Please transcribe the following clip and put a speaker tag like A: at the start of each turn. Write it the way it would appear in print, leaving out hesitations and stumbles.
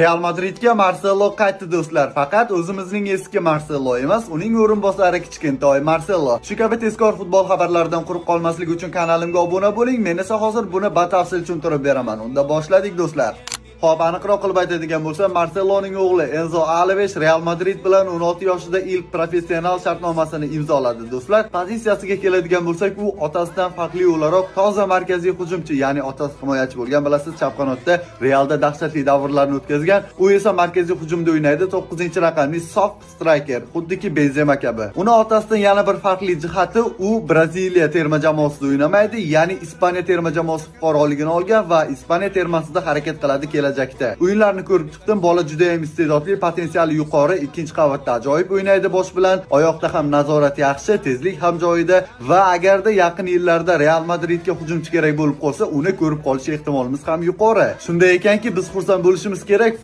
A: Real Madridga Marcelo qaytdi do'stlar. Faqat o'zimizning eski Marcelo emas, uning o'rinbosari kichkintoy Marcelo. Shu kabi tezkor futbol xabarlaridan quruq qolmaslik uchun kanalimga obuna bo'ling. Men esa hozir buni batafsil tushuntirib beraman. Unda boshladik do'stlar. Xo'p, aniqroq qilib aytadigan bo'lsam, Marceloning o'g'li Enzo Alves Real Madrid bilan 16 yoshida ilk professional shartnomasini imzoladi do'stlar. Pozitsiyasiga keladigan bo'lsak, u otasidan farqli o'laroq toza markaziy hujumchi, ya'ni otasi himoyachi bo'lgan, bilasiz, chap qanotda Realda dahshatli davrlarni o'tkazgan. U esa markaziy hujumda o'ynaydi, 9-raqamli soft striker, xuddiki Benzema kabi. Uni otasidan yana bir farqli jihati, u Braziliya terma jamoasida o'ynamaydi, ya'ni Ispaniya terma jamoasi fuqaroligini olgan va Ispaniya termasida harakat qiladi O'yinlarni ko'rib chiqdim, bola juda ham iste'dodli, potensiali yuqori, ikkinchi qavatda ajoyib o'ynaydi bosh bilan, oyoqda ham nazorat yaxshi, tezlik ham joyida va agarda yaqin yillarda Real Madridga hujumchi kerak bo'lib qolsa, uni ko'rib qolish ehtimolimiz ham yuqori. Shunday ekanki, biz xursand bo'lishimiz kerak.